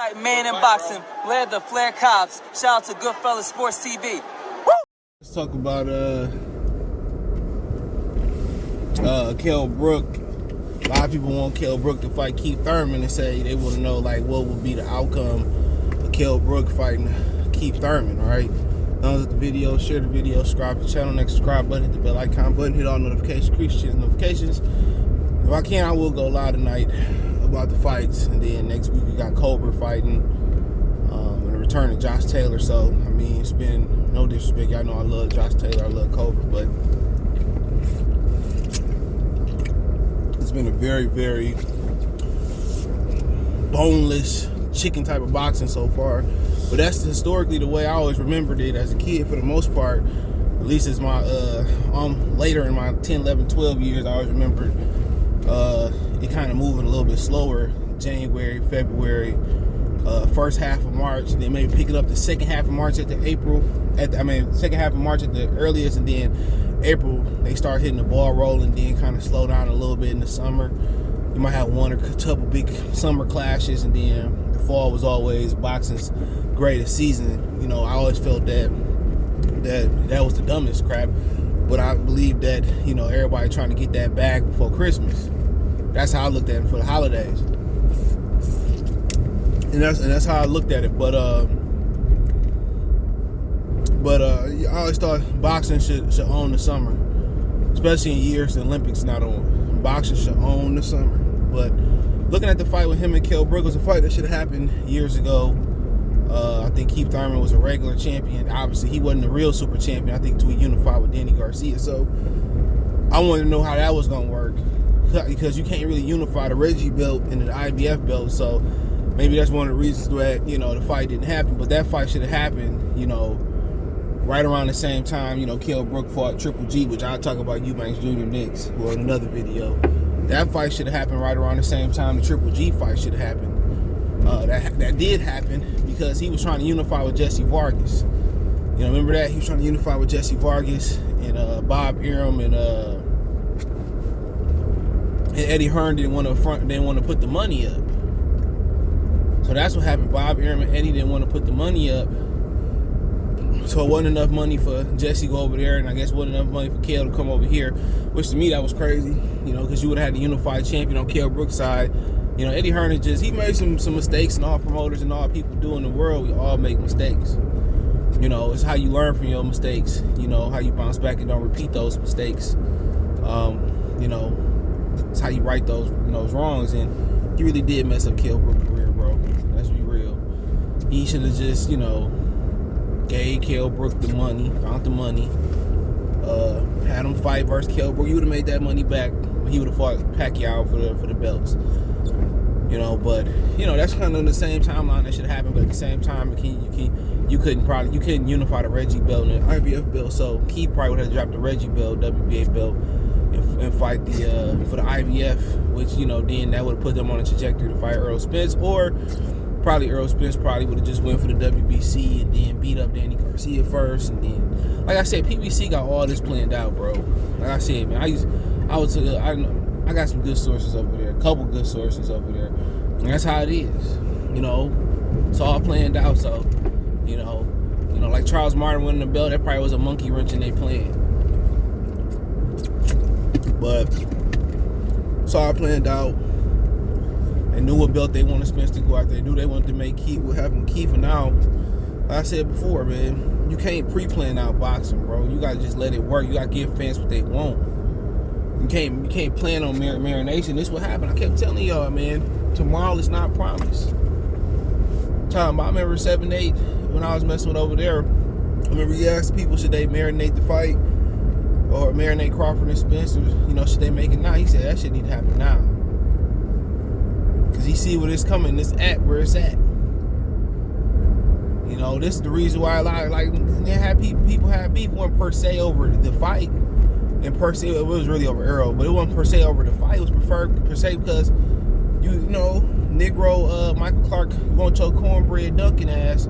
Fight man in boxing, led the Flair Cops. Shout out to Goodfellas Sports TV. Woo! Let's talk about Kell Brook. A lot of people want Kell Brook to fight Keith Thurman and say they want to know like what would be the outcome of Kell Brook fighting Keith Thurman. All right, thumbs up the video, share the video, subscribe to the channel, next subscribe button, hit the bell icon button, hit all notifications, increase notifications. If I can, I will go live tonight about the fights, and then next week we got Cobra fighting and the return of Josh Taylor. So I mean, it's been no disrespect. Y'all know I love Josh Taylor, I love Cobra, but it's been a very, very boneless chicken type of boxing so far. But that's historically the way I always remembered it as a kid for the most part. At least as my later in my 10, 11, 12 years, I always remembered it kind of moving a little bit slower. January, February, first half of March, and then maybe pick it up the second half of March second half of March at the earliest, and then April they start hitting the ball rolling, then kind of slow down a little bit in the summer. You might have one or a couple big summer clashes, and then the fall was always boxing's greatest season. You know, I always felt that was the dumbest crap, but I believe that, you know, everybody trying to get that bag before Christmas. That's how I looked at it for the holidays, and that's how I looked at it. But I always thought boxing should own the summer, especially in years the Olympics not on. Boxing should own the summer. But looking at the fight with him and Kell Brook, was a fight that should have happened years ago. I think Keith Thurman was a regular champion. Obviously, he wasn't a real super champion, I think, until he unified with Danny Garcia. So I wanted to know how that was going to work, because you can't really unify the Reggie belt and the IBF belt. So maybe that's one of the reasons that, you know, the fight didn't happen. But that fight should have happened, you know, right around the same time, you know, Kell Brook fought Triple G, which I'll talk about Eubanks Jr. next, or in another video. That fight should have happened right around the same time the Triple G fight should have happened. That did happen because he was trying to unify with Jesse Vargas. You know, remember that? He was trying to unify with Jesse Vargas, and Bob Arum and Eddie Hearn didn't want to put the money up. So that's what happened. Bob Arum and Eddie didn't want to put the money up. So it wasn't enough money for Jesse to go over there, and I guess wasn't enough money for Kell to come over here, which to me that was crazy, you know, because you would have had the unified champion on Kell Brook's side. You know, Eddie Hearn he made some mistakes, and all promoters and all people do in the world, we all make mistakes. You know, it's how you learn from your mistakes, you know, how you bounce back and don't repeat those mistakes. You know, it's how you right those wrongs, and he really did mess up Kell Brook's career, bro. Let's be real. He should have just, you know, gave Kell Brook the money, found the money, had him fight versus Kell Brook. You would have made that money back when he would have fought Pacquiao for the belts. You know, but you know, that's kind of the same timeline that should happen. But at the same time, you couldn't unify the Reggie belt and the IBF belt. So Keith probably would have dropped the Reggie belt, WBA belt, and fight for the IBF, which, you know, then that would have put them on a trajectory to fight Earl Spence, or probably Earl Spence probably would have just went for the WBC and then beat up Danny Garcia first, and then, like I said, PBC got all this planned out, bro. Like I said, man, I got some good sources over there, a couple good sources over there, and that's how it is. You know, it's all planned out. So, you know, like Charles Martin winning the belt, that probably was a monkey wrench in their plan. But it's all planned out. They knew what belt they wanted Spence to go out there. They knew they wanted to make Keith, what happened with Keith. And now, like I said before, man, you can't pre-plan out boxing, bro. You gotta just let it work. You gotta give fans what they want. You can't plan on marination. This is what happened. I kept telling y'all, man, tomorrow is not promised. I remember 7-8 when I was messing with over there. I remember you asked people, should they marinate the fight or marinate Crawford and Spencer? You know, should they make it now? He said that shit need to happen now, because he see what it's coming. It's at where it's at. You know, this is the reason why people have beef. It wasn't per se over the fight, and per se it was really over Arrow, but it wasn't per se over the fight. It was preferred per se because you know, Negro Michael Clark, you want your cornbread dunking ass,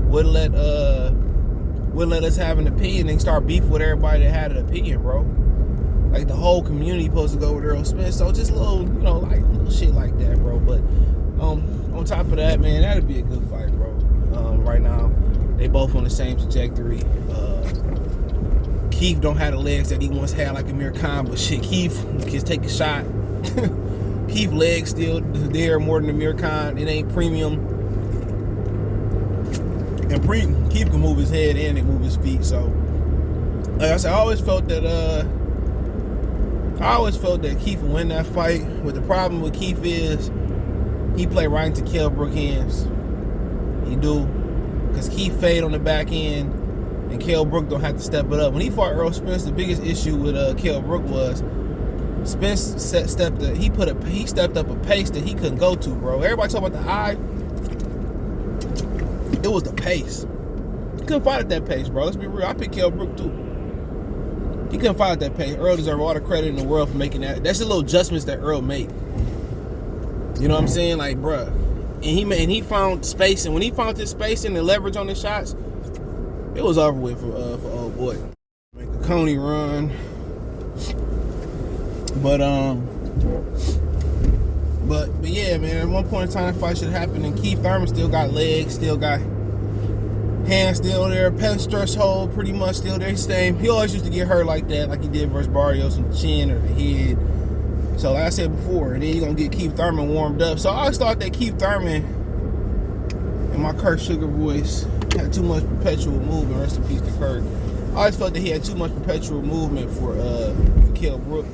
would let us have an opinion and start beef with everybody that had an opinion, bro. Like the whole community supposed to go with Earl Smith. So just little, you know, like little shit like that, bro. But on on top of that, man, that'd be a good fight, bro. Right now, they both on the same trajectory. Keith don't have the legs that he once had like Amir Khan, but shit, Keith can take a shot. Keith legs still there more than Amir Khan. It ain't premium. And Keith can move his head and move his feet. So, like I said, I always felt that Keith would win that fight. But the problem with Keith is he played right into Kell Brook hands. He do. Because Keith fade on the back end and Kell Brook don't have to step it up. When he fought Earl Spence, the biggest issue with Kell Brook was Spence stepped up a pace that he couldn't go to, bro. Everybody talk about the eye. It was the pace. He couldn't fight at that pace, bro. Let's be real. I picked Kell Brook too. He couldn't fight at that pace. Earl deserves all the credit in the world for making that. That's the little adjustments that Earl made. You know what I'm saying? Like, bruh. And he found space, and when he found this space and the leverage on the shots, it was over with for old boy. Make a Coney run. But yeah, man, at one point in time, the fight should happen, and Keith Thurman still got legs, still got hands still there, pen stress hold pretty much still there. He always used to get hurt like that, like he did versus Barrios on the chin or the head. So like I said before, and then you're going to get Keith Thurman warmed up. So I always thought that Keith Thurman, in my Kurt Sugar voice, had too much perpetual movement. Rest in peace to Kurt. I always felt that he had too much perpetual movement for Kell Brook.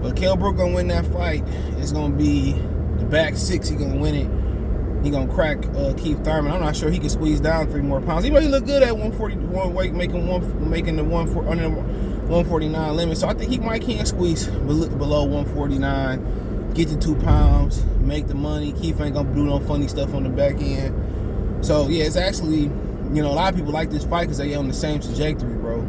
But Kell Brook going to win that fight. It's going to be the back six. He going to win it. He going to crack Keith Thurman. I'm not sure he can squeeze down 3 more pounds. Even though he looked good at 141 weight, making the 149 limit. So I think he can squeeze below 149, get to 2 pounds, make the money. Keith ain't gonna do no funny stuff on the back end. So yeah, it's actually, you know, a lot of people like this fight because they on the same trajectory, bro.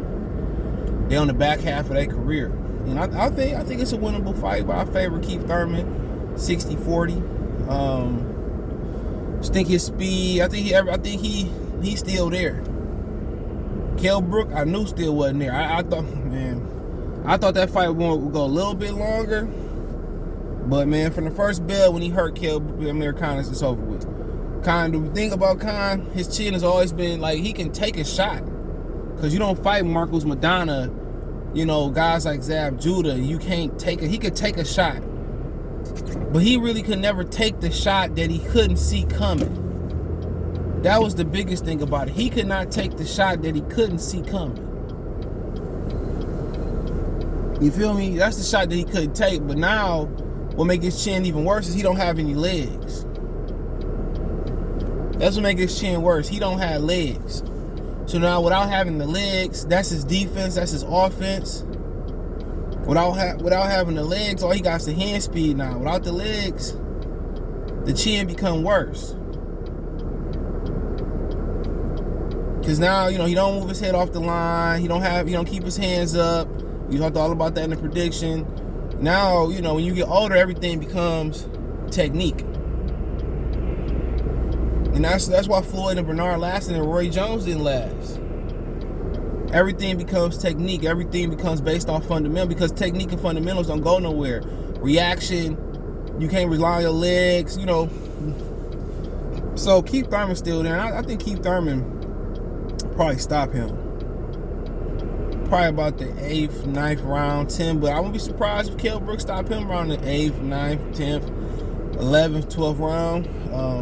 They on the back half of their career. And I think it's a winnable fight, but I favor Keith Thurman 60-40. Just think his speed. I think he's still there. Kell Brook, I knew still wasn't there. I thought that fight would go a little bit longer. But man, from the first bell when he hurt Kell Brook, Amir Khan, it's over with. Khan, the thing about Khan, his chin has always been like he can take a shot. Cause you don't fight Marcos Madonna, you know, guys like Zab Judah. He could take a shot. But he really could never take the shot that he couldn't see coming. That was the biggest thing about it. He could not take the shot that he couldn't see coming. You feel me? That's the shot that he couldn't take. But now, what makes his chin even worse is he don't have any legs. That's what makes his chin worse. He don't have legs. So now, without having the legs, that's his defense. That's his offense. Without having the legs, all he got is the hand speed now. Without the legs, the chin become worse. Because now, you know, he don't move his head off the line. He don't keep his hands up. We talked all about that in the prediction. Now, you know, when you get older, everything becomes technique. And that's why Floyd and Bernard lasted and Roy Jones didn't last. Everything becomes technique. Everything becomes based on fundamental, because technique and fundamentals don't go nowhere. Reaction, you can't rely on your legs, you know. So Keith Thurman's still there. I think Keith Thurman probably stop him. Probably about the 8th, 9th round, 10. But I wouldn't be surprised if Kell Brook stop him around the 8th, 9th, 10th, 11th, 12th round.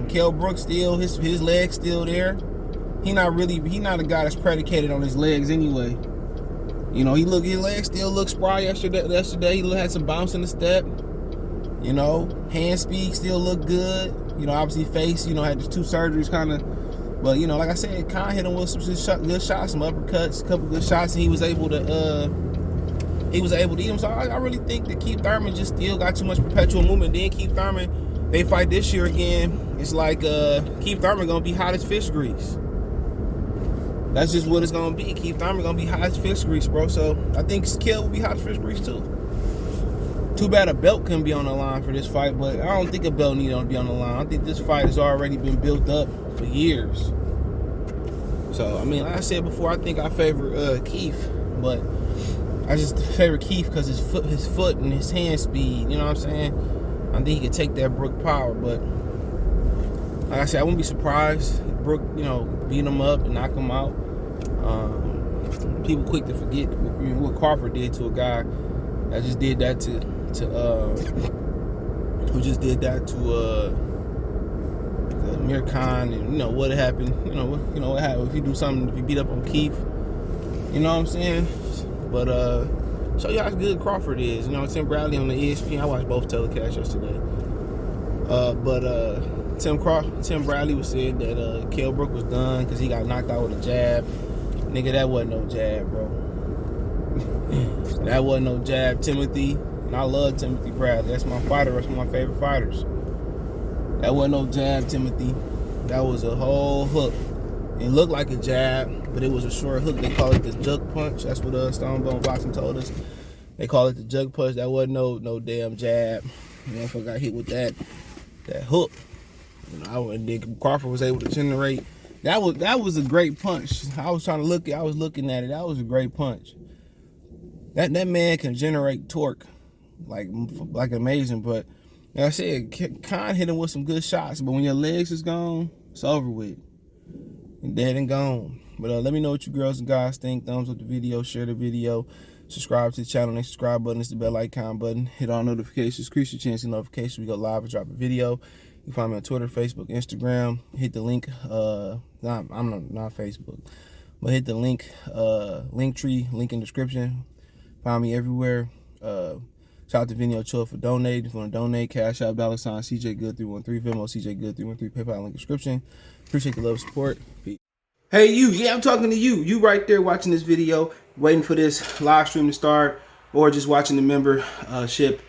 Kell Brook still, his legs still there. He not a guy that's predicated on his legs anyway. You know, his legs still look spry yesterday. He had some bounce in the step. You know, hand speed still look good. You know, obviously face, you know, had just 2 surgeries kind of. But, you know, like I said, Khan hit him with some good shots, some uppercuts, a couple good shots, and he was able to eat him. So I really think that Keith Thurman just still got too much perpetual movement. Then Keith Thurman, they fight this year again. It's like Keith Thurman going to be hot as fish grease. That's just what it's going to be. Keith Thurman going to be hot as fish grease, bro. So I think Kell will be hot as fish grease, too. Too bad a belt couldn't be on the line for this fight, but I don't think a belt needs to be on the line. I think this fight has already been built up for years. So, I mean, like I said before, I think I favor Keith, but I just favor Keith because his foot and his hand speed, you know what I'm saying? I think he can take that Brook power, but like I said, I wouldn't be surprised if Brook, beat him up and knock him out. People quick to forget what Crawford did to a guy that just did that to Amir Khan, and what happened. What happened if you do something, if you beat up on Keith. You know what I'm saying? But show you how good Crawford is. Tim Bradley on the ESPN. I watched both telecasts yesterday. But Tim Bradley was saying that Kell Brook was done because he got knocked out with a jab. Nigga, that wasn't no jab, bro. That wasn't no jab, Timothy. And I love Timothy Bradley. That's my fighter. That's one of my favorite fighters. That wasn't no jab, Timothy. That was a whole hook. It looked like a jab, but it was a short hook. They call it the jug punch. That's what Stone Bone Boxing told us. They call it the jug punch. That wasn't no damn jab. If I got hit with that hook, and then Crawford was able to generate. That was a great punch. I was looking at it. That was a great punch. That man can generate torque like amazing. But like I said, Khan hit him with some good shots. But when your legs is gone, it's over with. And dead and gone. But let me know what you girls and guys think. Thumbs up the video, share the video, subscribe to the channel. Next subscribe button is the bell icon button. Hit all notifications, increase your chance of notifications. We go live and drop a video. You can find me on Twitter, Facebook, Instagram. Hit the link. I'm not Facebook, but hit the link, link tree, link in description. Find me everywhere. Shout out to Venmo Chill for donating. If you want to donate, Cash App, $ CJ Good 313, Venmo CJ Good 313, PayPal link description. Appreciate the love and support. Peace. Hey you, yeah, I'm talking to you. You right there watching this video, waiting for this live stream to start, or just watching the membership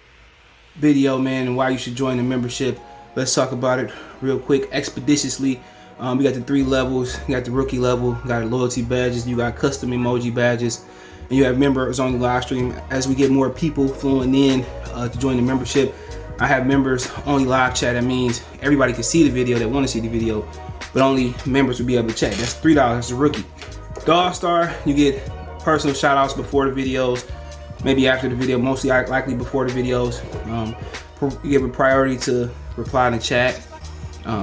video, man, and why you should join the membership. Let's talk about it real quick, expeditiously. We got the 3 levels. You got the rookie level, you got loyalty badges, you got custom emoji badges, and you have members on the live stream. As we get more people flowing in to join the membership, I have members only live chat. That means everybody can see the video that want to see the video, but only members will be able to chat. That's $3. That's a rookie. The All-Star, you get personal shout outs before the videos, maybe after the video, mostly likely before the videos. You give a priority to reply in the chat.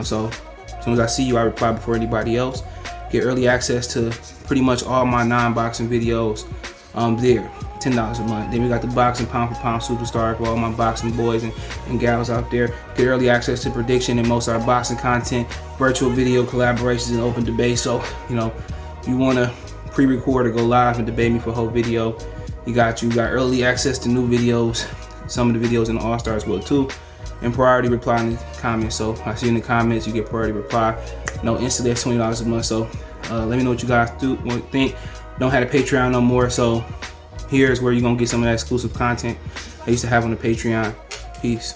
So as soon as I see you, I reply before anybody else. Get early access to pretty much all my non-boxing videos there. $10 a month. Then we got the boxing pound for pound superstar for all my boxing boys and gals out there. Get early access to prediction and most of our boxing content, virtual video collaborations, and open debate. So you want to pre-record or go live and debate me for a whole video, you got early access to new videos, some of the videos in the All-Star as well too, and priority reply in the comments. So I see in the comments you get priority reply. Instantly that's $20 a month. So let me know what you guys think. Don't have a Patreon no more, so here's where you're gonna get some of that exclusive content I used to have on the Patreon. Peace.